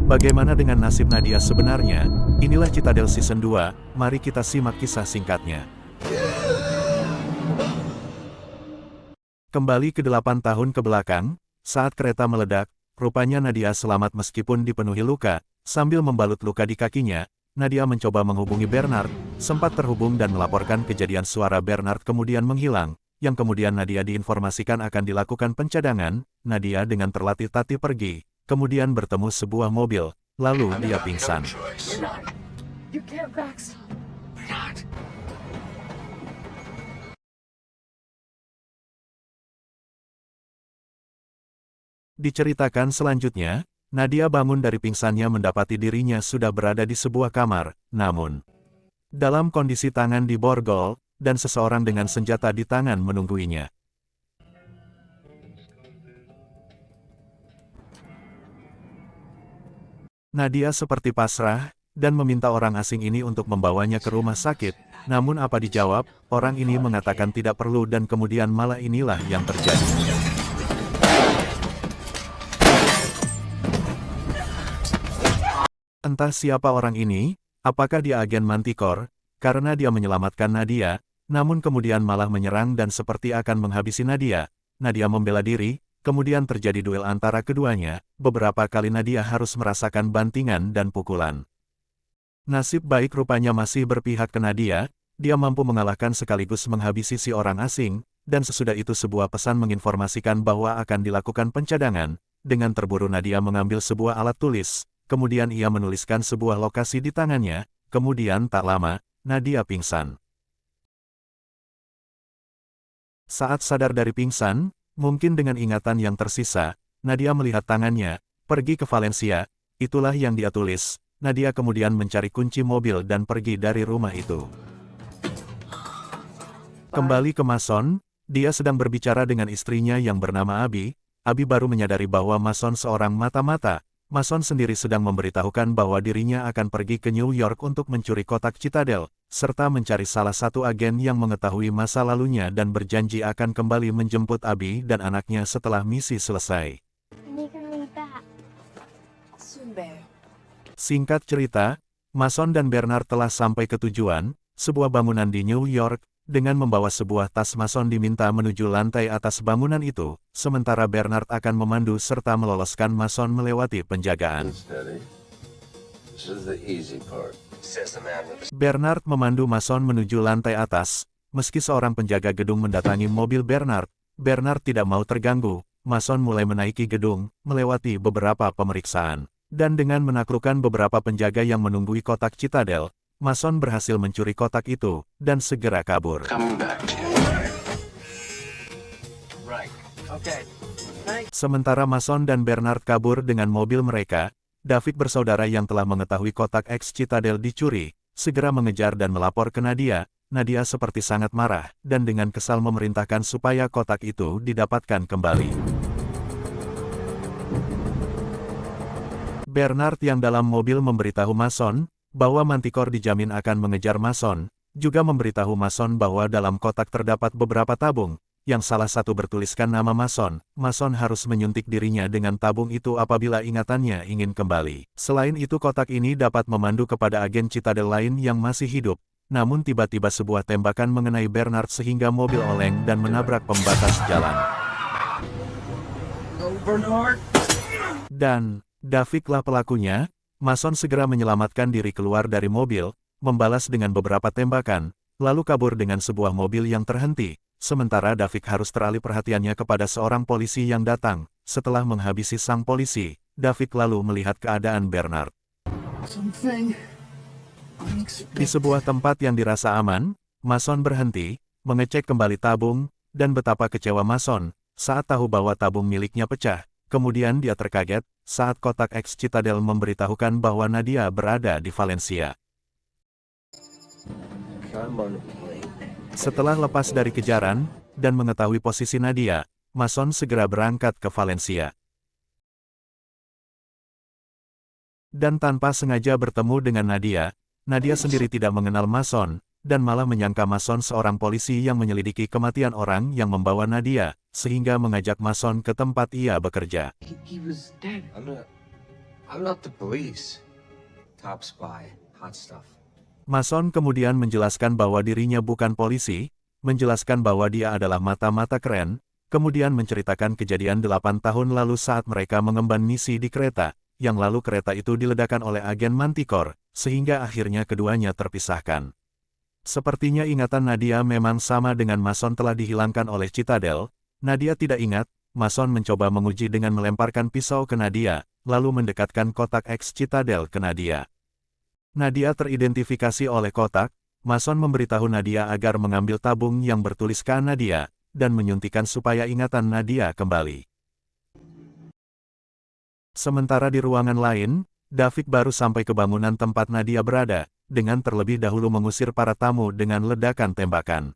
Bagaimana dengan nasib Nadia sebenarnya? Inilah Citadel Season 2, mari kita simak kisah singkatnya. Kembali ke 8 tahun ke belakang, saat kereta meledak, rupanya Nadia selamat meskipun dipenuhi luka. Sambil membalut luka di kakinya, Nadia mencoba menghubungi Bernard, sempat terhubung dan melaporkan kejadian. Suara Bernard kemudian menghilang, yang kemudian Nadia diinformasikan akan dilakukan pencadangan. Nadia dengan terlatih-tatih pergi, kemudian bertemu sebuah mobil, lalu dia pingsan. Diceritakan selanjutnya, Nadia bangun dari pingsannya mendapati dirinya sudah berada di sebuah kamar, namun dalam kondisi tangan di borgol, dan seseorang dengan senjata di tangan menungguinya. Nadia seperti pasrah, dan meminta orang asing ini untuk membawanya ke rumah sakit, namun apa dijawab, orang ini mengatakan tidak perlu dan kemudian malah inilah yang terjadi. Entah siapa orang ini, apakah dia agen Manticore, karena dia menyelamatkan Nadia, namun kemudian malah menyerang dan seperti akan menghabisi Nadia. Nadia membela diri, kemudian terjadi duel antara keduanya, beberapa kali Nadia harus merasakan bantingan dan pukulan. Nasib baik rupanya masih berpihak ke Nadia, dia mampu mengalahkan sekaligus menghabisi si orang asing, dan sesudah itu sebuah pesan menginformasikan bahwa akan dilakukan pencadangan. Dengan terburu Nadia mengambil sebuah alat tulis. Kemudian ia menuliskan sebuah lokasi di tangannya, kemudian tak lama, Nadia pingsan. Saat sadar dari pingsan, mungkin dengan ingatan yang tersisa, Nadia melihat tangannya, pergi ke Valencia, itulah yang dia tulis. Nadia kemudian mencari kunci mobil dan pergi dari rumah itu. Kembali ke Mason, dia sedang berbicara dengan istrinya yang bernama Abi. Abi baru menyadari bahwa Mason seorang mata-mata. Mason sendiri sedang memberitahukan bahwa dirinya akan pergi ke New York untuk mencuri kotak Citadel, serta mencari salah satu agen yang mengetahui masa lalunya dan berjanji akan kembali menjemput Abi dan anaknya setelah misi selesai. Singkat cerita, Mason dan Bernard telah sampai ke tujuan, sebuah bangunan di New York. Dengan membawa sebuah tas, Mason diminta menuju lantai atas bangunan itu, sementara Bernard akan memandu serta meloloskan Mason melewati penjagaan. Bernard memandu Mason menuju lantai atas, meski seorang penjaga gedung mendatangi mobil Bernard. Bernard tidak mau terganggu, Mason mulai menaiki gedung, melewati beberapa pemeriksaan. Dan dengan menaklukkan beberapa penjaga yang menunggui kotak Citadel, Mason berhasil mencuri kotak itu, dan segera kabur. Sementara Mason dan Bernard kabur dengan mobil mereka, David bersaudara yang telah mengetahui kotak X Citadel dicuri, segera mengejar dan melapor ke Nadia. Nadia seperti sangat marah, dan dengan kesal memerintahkan supaya kotak itu didapatkan kembali. Bernard yang dalam mobil memberitahu Mason bahwa Manticore dijamin akan mengejar Mason, juga memberitahu Mason bahwa dalam kotak terdapat beberapa tabung, yang salah satu bertuliskan nama Mason. Mason harus menyuntik dirinya dengan tabung itu apabila ingatannya ingin kembali. Selain itu kotak ini dapat memandu kepada agen Citadel lain yang masih hidup, namun tiba-tiba sebuah tembakan mengenai Bernard sehingga mobil oleng dan menabrak pembatas jalan. Dan Daviklah pelakunya. Mason segera menyelamatkan diri keluar dari mobil, membalas dengan beberapa tembakan, lalu kabur dengan sebuah mobil yang terhenti, sementara David harus teralih perhatiannya kepada seorang polisi yang datang. Setelah menghabisi sang polisi, David lalu melihat keadaan Bernard. Di sebuah tempat yang dirasa aman, Mason berhenti, mengecek kembali tabung, dan betapa kecewa Mason saat tahu bahwa tabung miliknya pecah. Kemudian dia terkaget saat kotak X Citadel memberitahukan bahwa Nadia berada di Valencia. Setelah lepas dari kejaran, dan mengetahui posisi Nadia, Mason segera berangkat ke Valencia. Dan tanpa sengaja bertemu dengan Nadia, Nadia sendiri tidak mengenal Mason, dan malah menyangka Mason seorang polisi yang menyelidiki kematian orang yang membawa Nadia, sehingga mengajak Mason ke tempat ia bekerja. I'm not the police. Top spy. Hot stuff. Mason kemudian menjelaskan bahwa dirinya bukan polisi, menjelaskan bahwa dia adalah mata-mata keren, kemudian menceritakan kejadian 8 tahun lalu saat mereka mengemban misi di kereta, yang lalu kereta itu diledakkan oleh agen Manticore, sehingga akhirnya keduanya terpisahkan. Sepertinya ingatan Nadia memang sama dengan Mason telah dihilangkan oleh Citadel. Nadia tidak ingat, Mason mencoba menguji dengan melemparkan pisau ke Nadia, lalu mendekatkan kotak X Citadel ke Nadia. Nadia teridentifikasi oleh kotak. Mason memberitahu Nadia agar mengambil tabung yang bertuliskan Nadia, dan menyuntikkan supaya ingatan Nadia kembali. Sementara di ruangan lain, Davik baru sampai ke bangunan tempat Nadia berada, dengan terlebih dahulu mengusir para tamu dengan ledakan tembakan.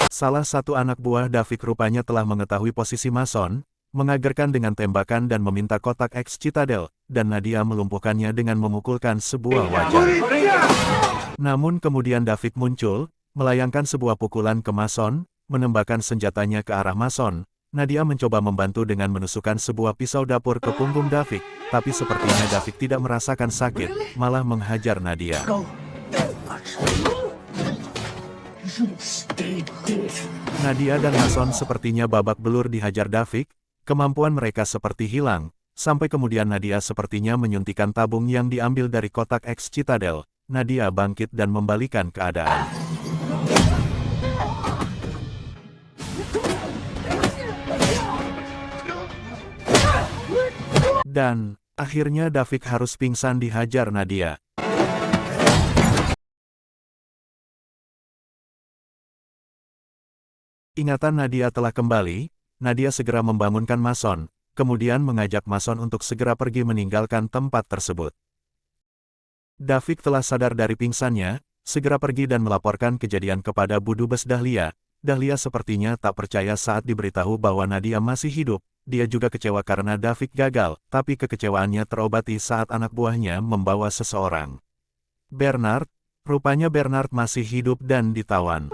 Salah satu anak buah Davik rupanya telah mengetahui posisi Mason, mengagerkan dengan tembakan dan meminta kotak X Citadel, dan Nadia melumpuhkannya dengan memukulkan sebuah wajah. Namun kemudian Davik muncul, melayangkan sebuah pukulan ke Mason, menembakkan senjatanya ke arah Mason. Nadia mencoba membantu dengan menusukkan sebuah pisau dapur ke punggung Davik, tapi sepertinya Davik tidak merasakan sakit, malah menghajar Nadia. Nadia dan Mason sepertinya babak belur dihajar Davik, kemampuan mereka seperti hilang, sampai kemudian Nadia sepertinya menyuntikkan tabung yang diambil dari kotak X Citadel. Nadia bangkit dan membalikan keadaan. Dan, akhirnya Davik harus pingsan dihajar Nadia. Ingatan Nadia telah kembali, Nadia segera membangunkan Mason, kemudian mengajak Mason untuk segera pergi meninggalkan tempat tersebut. Davik telah sadar dari pingsannya, segera pergi dan melaporkan kejadian kepada Bu Dubes Dahlia. Dahlia sepertinya tak percaya saat diberitahu bahwa Nadia masih hidup. Dia juga kecewa karena Davik gagal, tapi kekecewaannya terobati saat anak buahnya membawa seseorang. Bernard, rupanya Bernard masih hidup dan ditawan.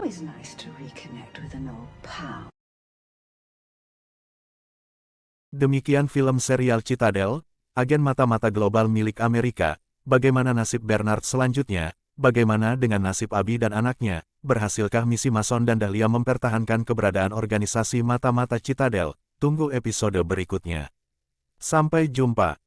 Demikian film serial Citadel, agen mata-mata global milik Amerika. Bagaimana nasib Bernard selanjutnya? Bagaimana dengan nasib Abi dan anaknya? Berhasilkah misi Mason dan Dahlia mempertahankan keberadaan organisasi mata-mata Citadel? Tunggu episode berikutnya. Sampai jumpa.